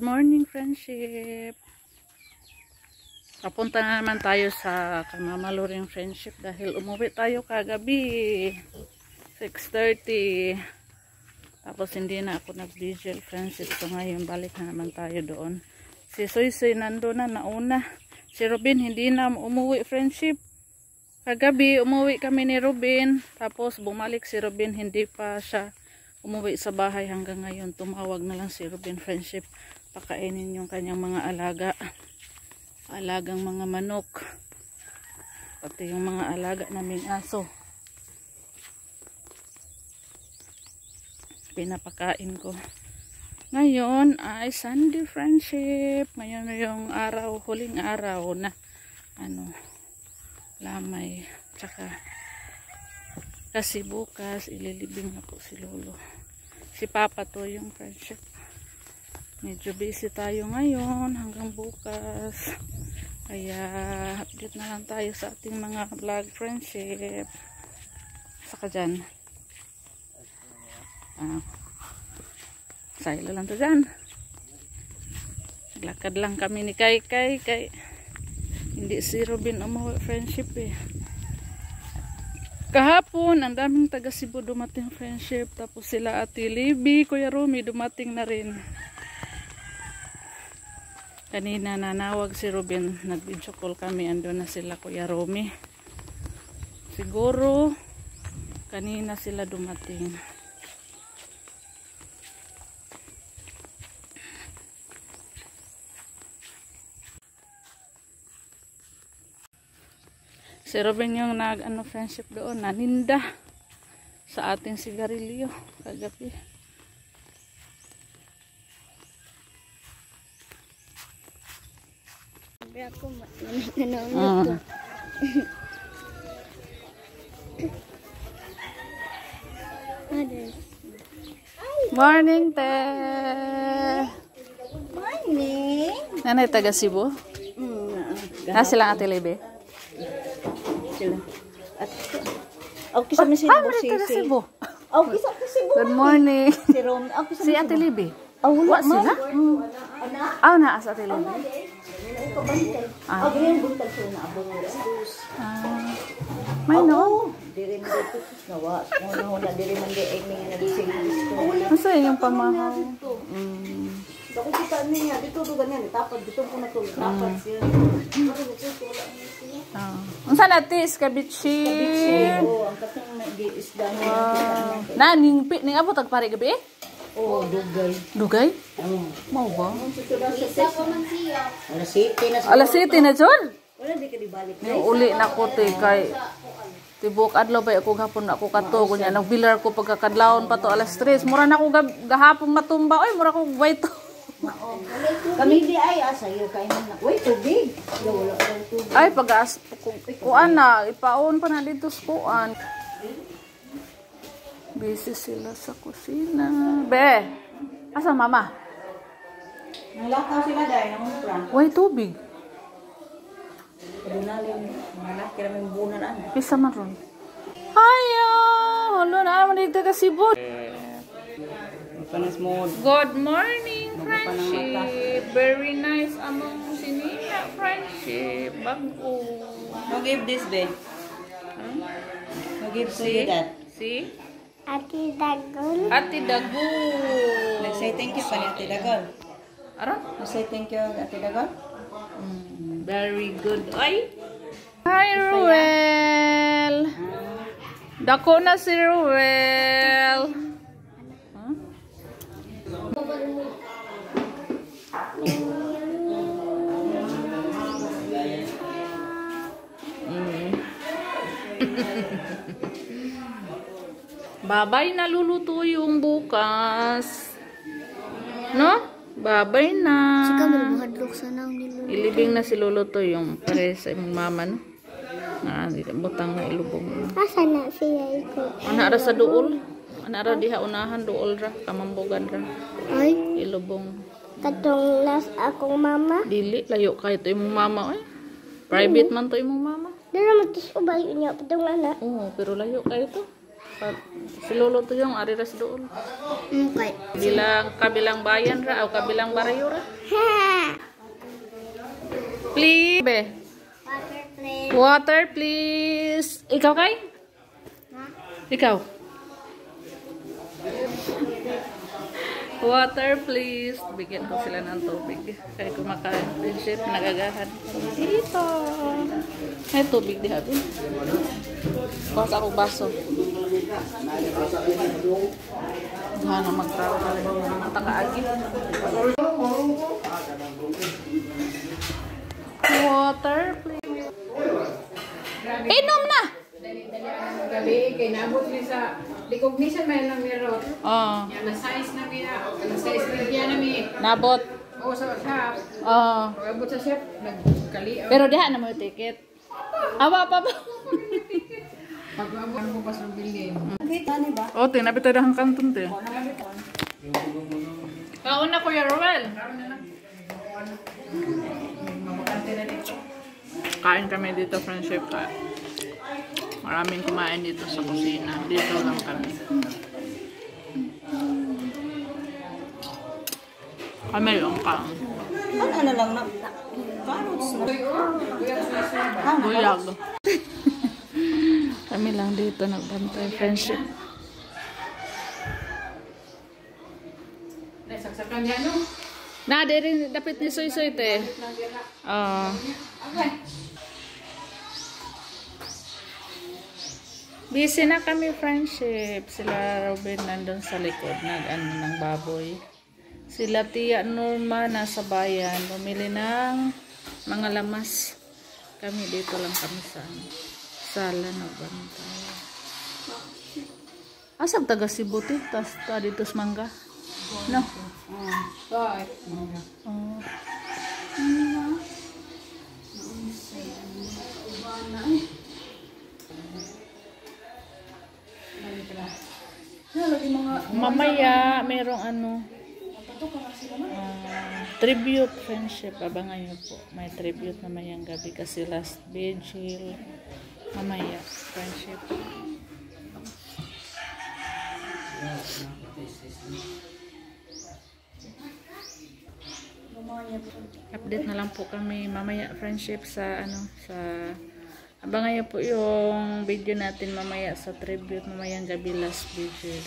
Good morning, friendship. Papunta na naman tayo sa Mama Loring Friendship dahil umuwi tayo kagabi 6:30. Tapos hindi na ako nag-vigil, friendship. So ngayon balik na naman tayo doon. Si Soy nando na nauna. Si Robin hindi na umuwi, friendship. Kagabi umuwi kami ni Robin. Tapos bumalik si Robin, hindi pa siya umuwi sa bahay hanggang ngayon. Tumawag na lang si Robin, friendship. Pakainin yung kanyang mga alagang mga manok. Pati yung mga alaga naming aso. Pinapakain ko. Ngayon ay Sunday, friendship. Ngayon yung araw, huling araw na lamay. Tsaka kasi bukas ililibing na po si Lolo. Si Papa to yung friendship. Medyo busy tayo ngayon hanggang bukas. Kaya update na lang tayo sa ating mga vlog, friendship. Saka dyan. Sayla lang to dyan. Naglakad lang kami ni Kay. Hindi si Robin umuwi, friendship eh. Kahapon, ang daming taga Cebu dumating, friendship. Tapos sila Ate Libby, Kuya Rumi, dumating na rin. Kanina nanawag si Robin, nag-video call kami, andun na sila Kuya Rumi. Siguro, kanina sila dumating. Si Robin yung friendship doon, naninda sa ating sigarilyo kagabi. Sabi ako, nanonood ko. Morning, te! Morning! Nanay taga Cebu? Silang Ate Libby? Sila. At okay sa Cebu. Taga Cebu. Okay sa Cebu. Good morning. Si Rom, okay sa Si Ate Libby? wala sila? Na sa Ate Libby. Ganyan buntag ko na abot. May no? Diri mo dito nawa. Una diri man di ay mga nagsiligis ko. Masa yung pamahaw? Ako kita niya dito do ganyan tapad dito ko na to tapad siya. Unsa natis kabichi? Ang katong nag-iisda niya. Ning abot ag pare gabi? Dugay. Dugay? Mao ba? Alas 7 Alas 7 na na. jud. Wala di ka di balik. Uli na ko te kay tibok adlaw ba ako gahapon ako kato kunya nagbilar ko pagkakadlawon pa to alas 3. Mura na ako gahapon matumba. Oy, mura ko wait. Kami di ay asayo kay man na. Wait, tubig. Wala ka tubig. Ay pag-as kuan na ipaon pa na dito sa kuan. Busy sila sa kusina. Be, asa mama? Nalakaw sila dahil nangumpra. Way tubig. Paginalim, mga kiraming bunan ano. Pisa man ron. Hayo! Halo na naman dito ka Cebu. Panas mo. Good morning, friendship. Very nice among sinina, friendship. Bago. Who give this, babe? Who give to you that? See? Ate Dagol. Ate Dagol. Nag-say thank you pa ni Ate Dagol. Aron? Nag-say thank you, Ate Dagol. Very good. Ay! Hi, Ruel! Dako na si Ruel. Huh? Babay na luluto yung bukas. No? Babay na. Mahadlok sa nang niluluto. Ilibing na si luluto yung pare sa imong mama, no? Butang na ilubong. Asa na siya iko? Ana ra sa duol. Ana ra diha unahan duol ra, kamambugan ra. Ay, Ilubong. katong nas akong mama. Dili layo kay to imong mama, oy. Private man to imong mama. Dala mo tis ubay niya patong ana. Oo, pero layo kayo to. Si Lolo to yung ariras doon. Okay. Kabilang bayan ra o kabilang barayo ra. Please. Be. Water plate. Water please. Ikaw kay? Ikaw. Water please. Bigyan ko sila ng tubig. Kaya kumakain. Friendship, nagagahan. Dito. May tubig di habi. Kuha sa akong baso. Ano magtao ka lang ng mga takaagi. Water please. Inom na! Gabi, kay nabot ni sa recognition man lang mirror. Oh. Yan na size na niya, na size na niya na mi. Nabot. O sa shop. Oh. Pagabot sa shop, nagkali. Pero diha na mo yung ticket. Awa pa ba? Pagabot mo pa sa building. Ano ba? Oh, tinabi tayo ng kanton te. Kauna Kuya Roel. Kain kami dito, friendship. Maraming kumain dito sa kusina. Dito lang kami. Kami yung kang. Ano lang na? Carrots na. Buyag. Kami lang dito nagbantay, friendship. Nagsaksakan niya, no? Na, di rin dapat ni Soy-Soy te. Busy na kami, friendship. Sila Robin nandun sa likod, nag-ano ng baboy. Sila Tia Norma nasa bayan, bumili ng mga lamas. Kami dito lang kami sa sala nagbantay. Asab taga Cebu ti, tas ta dito sa Mangga. No. Bye. Oh. Mamaya merong ano tribute friendship, abangan nyo po, may tribute na mayang gabi kasi last vigil mamaya friendship. Update na lang po kami mamaya friendship sa ano sa abangan nyo po yung video natin mamaya sa tribute mamayang gabi last vigil.